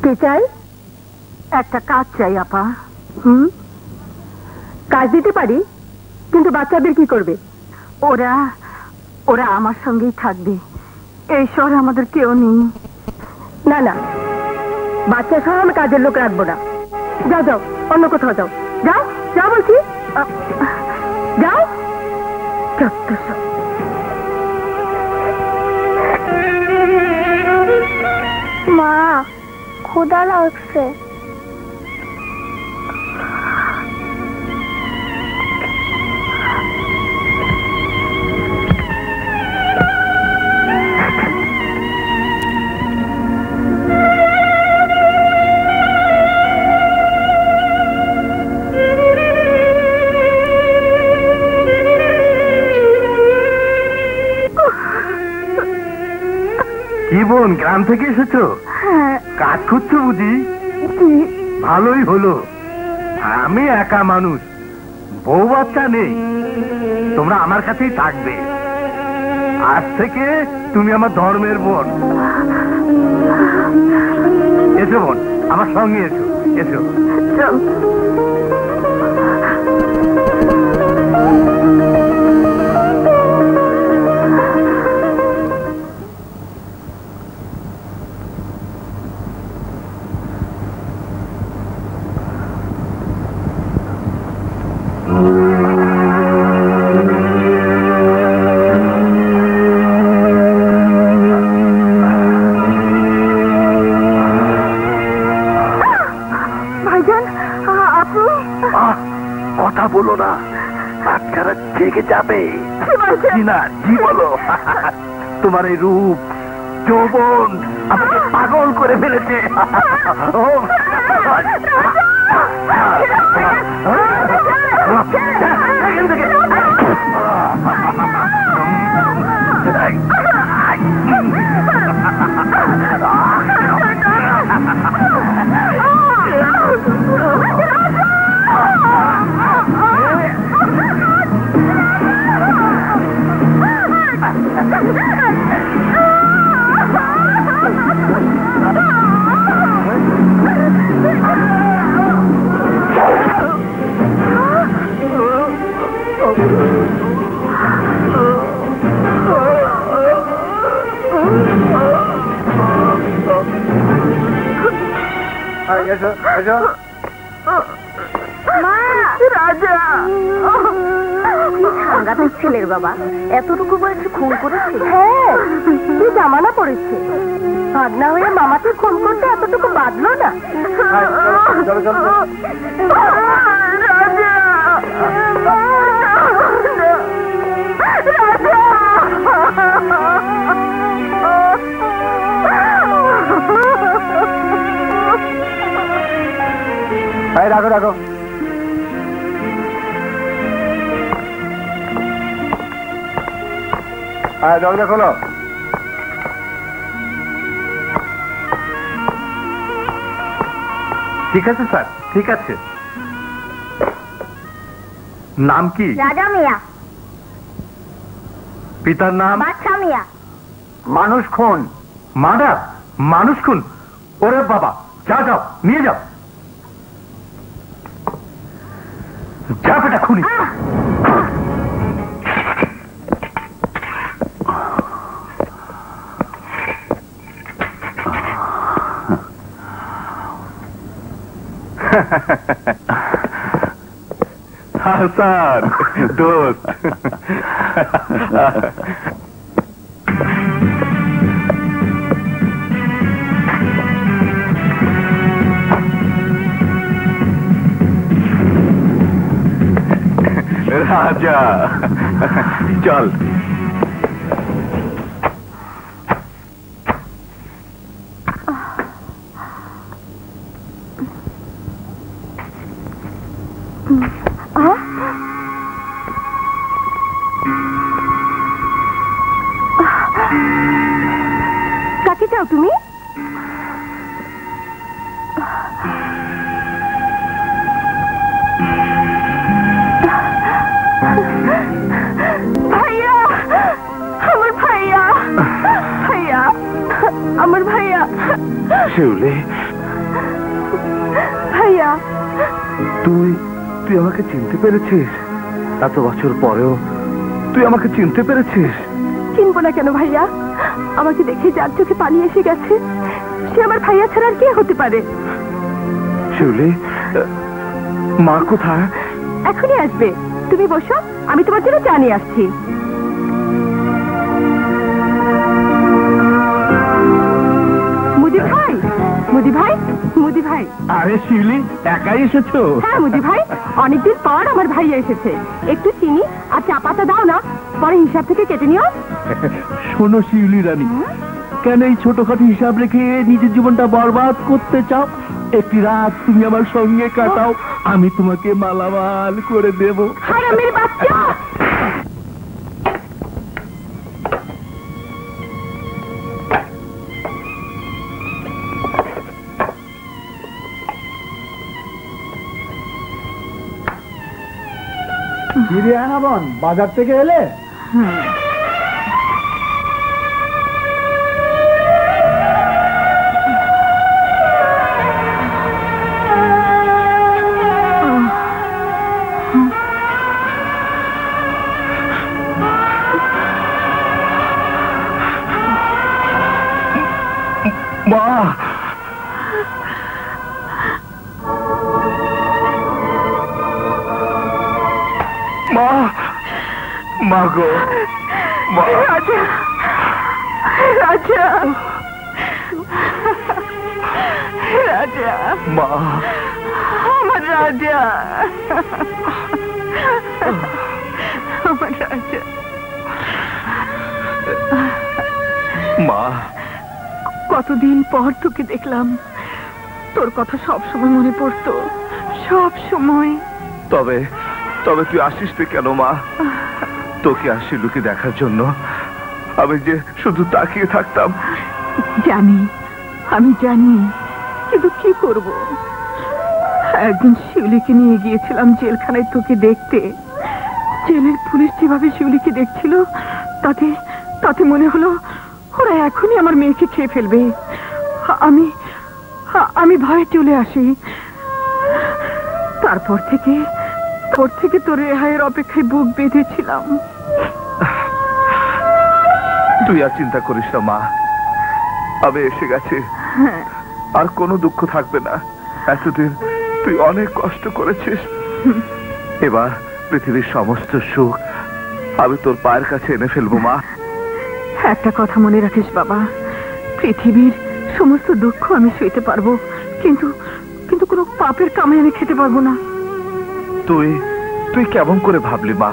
কি চাই? একটা কাজ চাই আপা। কাজ দিতে পারি, কিন্তু বাচ্চাদের কি করবে? ওরা ওরা আমার সঙ্গেই থাকবে। এই শহরে আমাদের কেউ নেই। না না, বাচ্চা সহ আমি কাজের লোক রাখবো না। যাও যাও, অন্য কোথাও যাও। যাও যাও বলছি, যাও। মা, ক্ষুধা লাগছে। কি বোন, গ্রাম থেকে এসেছো? কাজ করছো বুঝি? ভালোই হলো। আমি একা মানুষ, বউ বাচ্চা নেই, তোমরা আমার কাছেই থাকবে। আজ থেকে তুমি আমার ধর্মের বোন। এসো বোন, আমার সঙ্গে এসো। এসো। কথা বলো না, বাচ্চারা জেগে যাবে। না, জি বলো। তোমার এই রূপ যৌবন আমাকে পাগল করে ফেলেছে। সাংঘাতিক ছেলের বাবা, এতটুকু বয়সে খুন করেছে? হ্যাঁ, কি জামানা পড়েছে। ভাগনা হয়ে মামাকে খুন করতে এতটুকু বাঁধলো না? রাখো রাখো। দরজা খোলো। ঠিক আছে স্যার, ঠিক আছে। নাম কি? রাজা মিয়া। পিতার নাম? বাদশা মিয়া। মানুষ খুন? মার্ডার? মানুষ খুন? ওরে বাবা, যাও যাও, নিয়ে যাও। যা বেটা, খুনি। হাসান দোস্ত, রাজা চল। কাকে চাও তুমি? ভাইয়া, আমার ভাইয়া, ভাইয়া, আমার ভাইয়া। শিউলি, তুই তুই আমাকে চিনতে পেরেছিস? এত বছর পরেও তুই আমাকে চিনতে পেরেছিস? চিনবো না কেন ভাইয়া? আমাকে দেখে যার চোখে পানি এসে গেছে সে আমার ভাইয়া ছাড়া আর কে হতে পারে? শিউলি, মা কোথায়? এখনই আসবে, তুমি বসো, আমি তোমার জন্য চা নিয়ে আসছি। মুদি ভাই, মুদি ভাই, মুদি ভাই। আরে শিউলি, একাই এসেছো? হ্যাঁ মুদি ভাই, অনেকদিন পর আমার ভাইয়া এসেছে। একটু চিনি আর চা পাতা দাও না, পরে হিসাব থেকে কেটে নিও। শোনো শিউলি রানী, কেন এই ছোটখাটো হিসাব রেখে নিজের জীবনটা বরবাদ করতে চাও? একটি রাত তুমি আমার সঙ্গে কাটাও, আমি তোমাকে মালামাল করে দেব। হারামের বাচ্চা! বোন, বাজার থেকে এলে? মা, মা, মা গো, মা। রাজা, রাজা, রাজা, মা, আমার রাজা, আমার রাজা। মা, কতদিন পর তোকে দেখলাম, তোর কথা সব সময় মনে পড়তো, সব সময়। তবে তবে তুই আসিস তুই কেন মা? তোকে আর শিলুকে দেখার জন্য আমি যে শুধু তাকিয়ে থাকতাম। জানি, আমি জানি, কিন্তু কি করব? একদিন শিউলিকে নিয়ে গিয়েছিলাম জেলখানায় তোকে দেখতে। জেলের পুলিশ যেভাবে শিউলিকে দেখছিল, তাতে তাতে মনে হলো ওরা এখনই আমার মেয়েকে খেয়ে ফেলবে। আমি আমি ভয়ে চলে আসি। তারপর থেকে তোর রেহাইয়ের অপেক্ষায় বুক বেঁধেছিলাম। তুই আর চিন্তা করিস না মা, আমি এসে গেছি, আর কোনো দুঃখ থাকবে না। এতদিন তুই অনেক কষ্ট করেছিস, এবার পৃথিবীর সমস্ত সুখ আমি তোর পায়ের কাছে এনে ফেলবো মা। একটা কথা মনে রাখিস বাবা, পৃথিবীর সমস্ত দুঃখ আমি সইতে পারবো, কিন্তু কিন্তু কোনো পাপের কামাই আমি খেতে পারবো না। তুই তুই কেমন করে ভাবলি মা?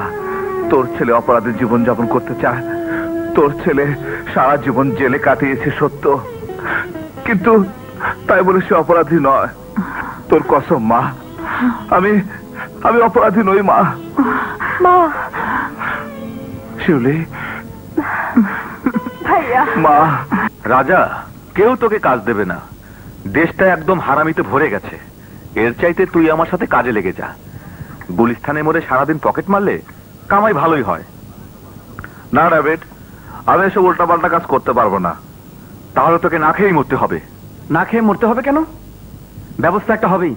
তোর ছেলে অপরাধের জীবন যাপন করতে চায়, তোর ছেলে সারা জীবন জেলে কাটিয়েছে সত্য, কিন্তু তাই বলে সে অপরাধী নয়। তোর কসম মা, আমি আমি অপরাধী নই মা। মা, শিউলি, ভাইয়া। মা। রাজা, কেউ তোকে কাজ দেবে না, দেশটা একদম হারামিতে ভরে গেছে। এর চাইতে তুই আমার সাথে কাজে লেগে যা। গুলিস্তানে মরে সারাদিন পকেট মারলে কামাই ভালোই হয়। না ডেভিড, আমি এসব উল্টাপাল্টা কাজ করতে পারবো না। তাহলে তোকে না খেয়েই মরতে হবে। না খেয়ে মরতে হবে কেন? ব্যবস্থা একটা হবেই।